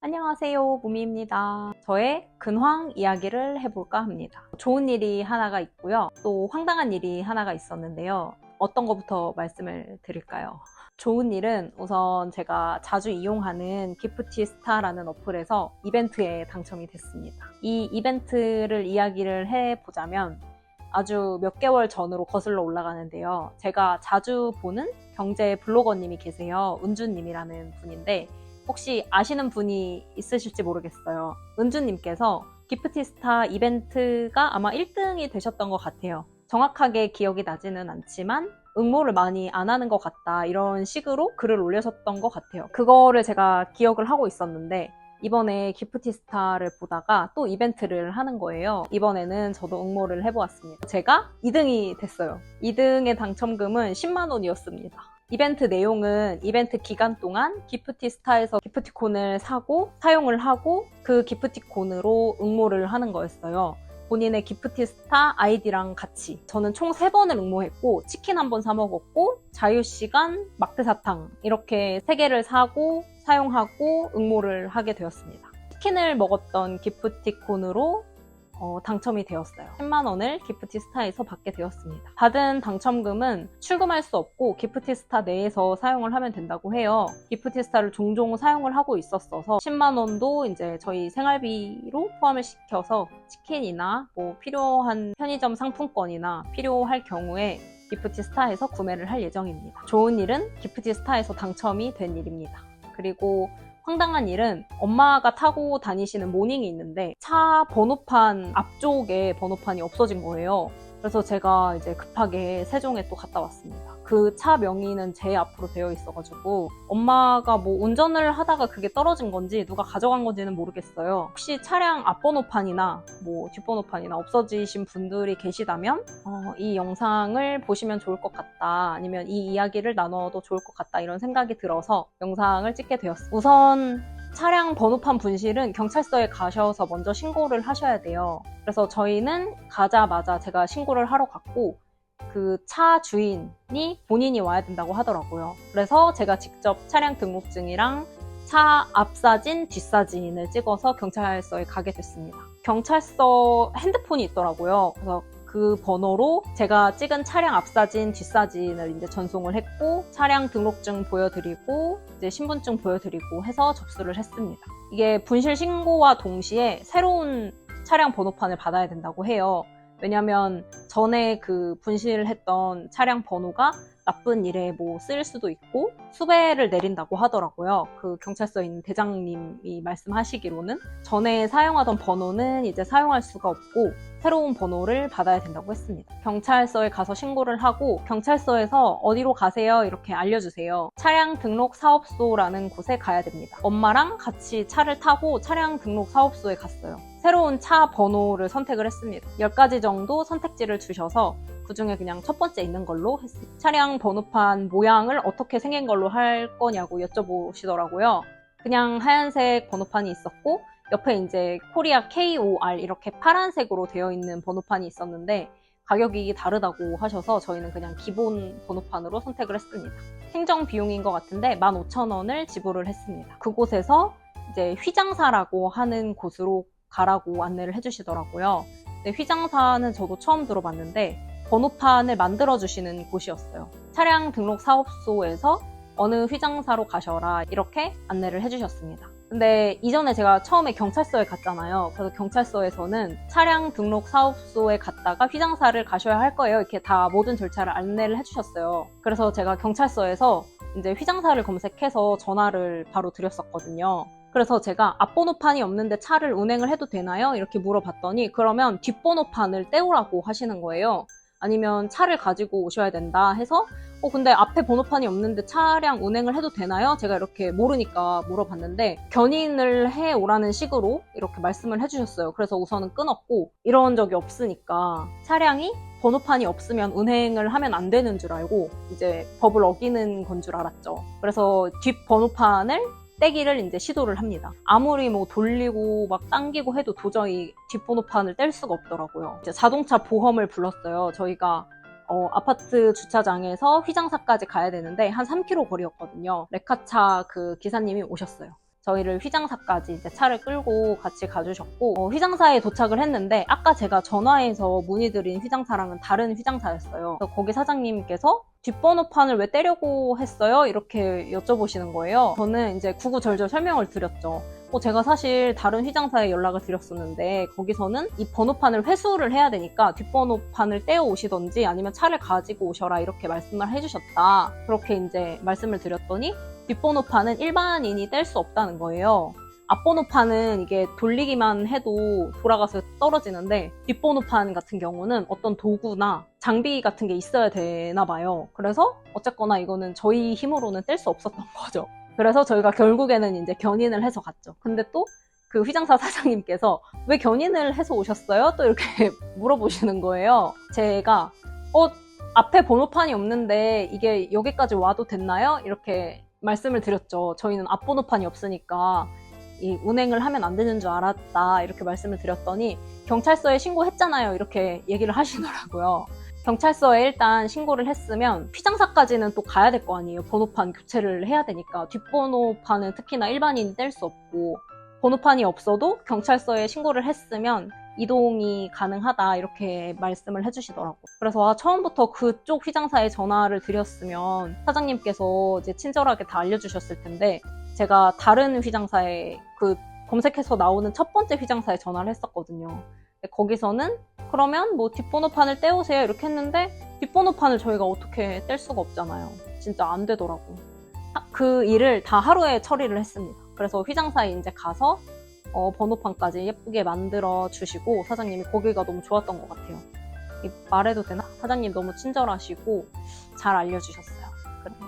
안녕하세요, 무미입니다. 저의 근황 이야기를 해볼까 합니다. 좋은 일이 하나가 있고요. 또 황당한 일이 하나가 있었는데요. 어떤 것부터 말씀을 드릴까요? 좋은 일은 우선 제가 자주 이용하는 기프티스타라는 어플에서 이벤트에 당첨이 됐습니다. 이 이벤트를 이야기를 해보자면 아주 몇 개월 전으로 거슬러 올라가는데요. 제가 자주 보는 경제 블로거님이 계세요. 은주님이라는 분인데 혹시 아시는 분이 있으실지 모르겠어요. 은주님께서 기프티스타 이벤트가 아마 1등이 되셨던 것 같아요. 정확하게 기억이 나지는 않지만 응모를 많이 안 하는 것 같다 이런 식으로 글을 올려셨던 것 같아요. 그거를 제가 기억을 하고 있었는데 이번에 기프티스타를 보다가 또 이벤트를 하는 거예요. 이번에는 저도 응모를 해보았습니다. 제가 2등이 됐어요. 2등의 당첨금은 10만 원이었습니다. 이벤트 내용은 이벤트 기간 동안 기프티스타에서 기프티콘을 사고 사용을 하고 그 기프티콘으로 응모를 하는 거였어요. 본인의 기프티스타 아이디랑 같이. 저는 총 3번을 응모했고 치킨 1번 사 먹었고 자유시간, 막대사탕 이렇게 3개를 사고 사용하고 응모를 하게 되었습니다. 치킨을 먹었던 기프티콘으로 당첨이 되었어요. 10만 원을 기프티스타에서 받게 되었습니다. 받은 당첨금은 출금할 수 없고 기프티스타 내에서 사용을 하면 된다고 해요. 기프티스타를 종종 사용을 하고 있었어서 10만 원도 이제 저희 생활비로 포함을 시켜서 치킨이나 뭐 필요한 편의점 상품권이나 필요할 경우에 기프티스타에서 구매를 할 예정입니다. 좋은 일은 기프티스타에서 당첨이 된 일입니다. 그리고 황당한 일은 엄마가 타고 다니시는 모닝이 있는데 차 번호판 앞쪽에 번호판이 없어진 거예요. 그래서 제가 이제 급하게 세종에 또 갔다 왔습니다. 그 차 명의는 제 앞으로 되어 있어가지고 엄마가 뭐 운전을 하다가 그게 떨어진 건지 누가 가져간 건지는 모르겠어요. 혹시 차량 앞번호판이나 뭐 뒷번호판이나 없어지신 분들이 계시다면 이 영상을 보시면 좋을 것 같다, 아니면 이 이야기를 나눠도 좋을 것 같다 이런 생각이 들어서 영상을 찍게 되었습니다. 우선 차량 번호판 분실은 경찰서에 가셔서 먼저 신고를 하셔야 돼요. 그래서 저희는 가자마자 제가 신고를 하러 갔고 그 차 주인이 본인이 와야 된다고 하더라고요. 그래서 제가 직접 차량 등록증이랑 차 앞사진, 뒷사진을 찍어서 경찰서에 가게 됐습니다. 경찰서 핸드폰이 있더라고요. 그래서 그 번호로 제가 찍은 차량 앞사진, 뒷사진을 이제 전송을 했고 차량 등록증 보여드리고 이제 신분증 보여드리고 해서 접수를 했습니다. 이게 분실 신고와 동시에 새로운 차량 번호판을 받아야 된다고 해요. 왜냐면 전에 그 분실했던 차량 번호가 나쁜 일에 뭐 쓰일 수도 있고 수배를 내린다고 하더라고요. 그 경찰서에 있는 대장님이 말씀하시기로는 전에 사용하던 번호는 이제 사용할 수가 없고 새로운 번호를 받아야 된다고 했습니다. 경찰서에 가서 신고를 하고 경찰서에서 어디로 가세요? 이렇게 알려주세요. 차량 등록 사업소라는 곳에 가야 됩니다. 엄마랑 같이 차를 타고 차량 등록 사업소에 갔어요. 새로운 차 번호를 선택을 했습니다. 10가지 정도 선택지를 주셔서 그중에 그냥 첫 번째 있는 걸로 했습니다. 차량 번호판 모양을 어떻게 생긴 걸로 할 거냐고 여쭤보시더라고요. 그냥 하얀색 번호판이 있었고 옆에 이제 코리아 KOR 이렇게 파란색으로 되어 있는 번호판이 있었는데 가격이 다르다고 하셔서 저희는 그냥 기본 번호판으로 선택을 했습니다. 행정 비용인 것 같은데 15,000원을 지불을 했습니다. 그곳에서 이제 휘장사라고 하는 곳으로 가라고 안내를 해주시더라고요. 근데 휘장사는 저도 처음 들어봤는데 번호판을 만들어주시는 곳이었어요. 차량 등록 사업소에서 어느 휘장사로 가셔라 이렇게 안내를 해주셨습니다. 근데 이전에 제가 처음에 경찰서에 갔잖아요. 그래서 경찰서에서는 차량 등록 사업소에 갔다가 휘장사를 가셔야 할 거예요. 이렇게 다 모든 절차를 안내를 해주셨어요. 그래서 제가 경찰서에서 이제 휘장사를 검색해서 전화를 바로 드렸었거든요. 그래서 제가 앞번호판이 없는데 차를 운행을 해도 되나요? 이렇게 물어봤더니 그러면 뒷번호판을 떼오라고 하시는 거예요. 아니면 차를 가지고 오셔야 된다 해서 근데 앞에 번호판이 없는데 차량 운행을 해도 되나요? 제가 이렇게 모르니까 물어봤는데 견인을 해오라는 식으로 이렇게 말씀을 해주셨어요. 그래서 우선은 끊었고 이런 적이 없으니까 차량이 번호판이 없으면 운행을 하면 안 되는 줄 알고 이제 법을 어기는 건 줄 알았죠. 그래서 뒷 번호판을 떼기를 이제 시도를 합니다. 아무리 뭐 돌리고 막 당기고 해도 도저히 뒷번호판을 뗄 수가 없더라고요. 이제 자동차 보험을 불렀어요. 저희가 아파트 주차장에서 휘장사까지 가야 되는데 한 3km 거리였거든요. 레카차 그 기사님이 오셨어요. 저희를 휘장사까지 이제 차를 끌고 같이 가주셨고, 휘장사에 도착을 했는데 아까 제가 전화해서 문의드린 휘장사랑은 다른 휘장사였어요. 그래서 거기 사장님께서 뒷번호판을 왜 떼려고 했어요? 이렇게 여쭤보시는 거예요. 저는 이제 구구절절 설명을 드렸죠. 제가 사실 다른 휘장사에 연락을 드렸었는데 거기서는 이 번호판을 회수를 해야 되니까 뒷번호판을 떼어 오시던지 아니면 차를 가지고 오셔라 이렇게 말씀을 해주셨다. 그렇게 이제 말씀을 드렸더니 뒷번호판은 일반인이 뗄 수 없다는 거예요. 앞번호판은 이게 돌리기만 해도 돌아가서 떨어지는데 뒷번호판 같은 경우는 어떤 도구나 장비 같은 게 있어야 되나 봐요. 그래서 어쨌거나 이거는 저희 힘으로는 뗄 수 없었던 거죠. 그래서 저희가 결국에는 이제 견인을 해서 갔죠. 근데 또 그 휘장사 사장님께서 왜 견인을 해서 오셨어요? 또 이렇게 물어보시는 거예요. 제가 앞에 번호판이 없는데 이게 여기까지 와도 됐나요? 이렇게 말씀을 드렸죠. 저희는 앞번호판이 없으니까 이 운행을 하면 안 되는 줄 알았다 이렇게 말씀을 드렸더니 경찰서에 신고했잖아요 이렇게 얘기를 하시더라고요. 경찰서에 일단 신고를 했으면 휘장사까지는 또 가야 될 거 아니에요. 번호판 교체를 해야 되니까. 뒷번호판은 특히나 일반인이 뗄 수 없고 번호판이 없어도 경찰서에 신고를 했으면 이동이 가능하다 이렇게 말씀을 해주시더라고요. 그래서 처음부터 그쪽 휘장사에 전화를 드렸으면 사장님께서 이제 친절하게 다 알려주셨을 텐데 제가 다른 휘장사에 검색해서 나오는 첫 번째 휘장사에 전화를 했었거든요. 거기서는 그러면 뭐 뒷번호판을 떼오세요 이렇게 했는데 뒷번호판을 저희가 어떻게 뗄 수가 없잖아요. 진짜 안 되더라고. 그 일을 다 하루에 처리를 했습니다. 그래서 휘장사에 이제 가서 번호판까지 예쁘게 만들어 주시고 사장님이 거기가 너무 좋았던 것 같아요. 말해도 되나? 사장님 너무 친절하시고 잘 알려주셨어요.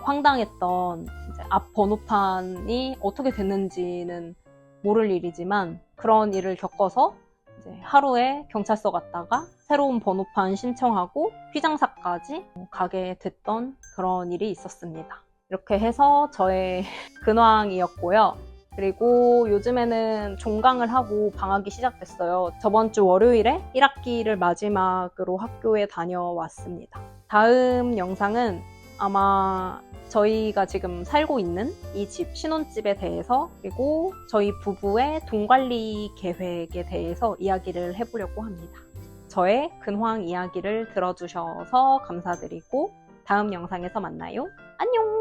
황당했던 이제 앞 번호판이 어떻게 됐는지는 모를 일이지만 그런 일을 겪어서 이제 하루에 경찰서 갔다가 새로운 번호판 신청하고 휘장사까지 가게 됐던 그런 일이 있었습니다. 이렇게 해서 저의 근황이었고요. 그리고 요즘에는 종강을 하고 방학이 시작됐어요. 저번 주 월요일에 1학기를 마지막으로 학교에 다녀왔습니다. 다음 영상은 아마 저희가 지금 살고 있는 이 집, 신혼집에 대해서 그리고 저희 부부의 돈 관리 계획에 대해서 이야기를 해보려고 합니다. 저의 근황 이야기를 들어주셔서 감사드리고 다음 영상에서 만나요. 안녕!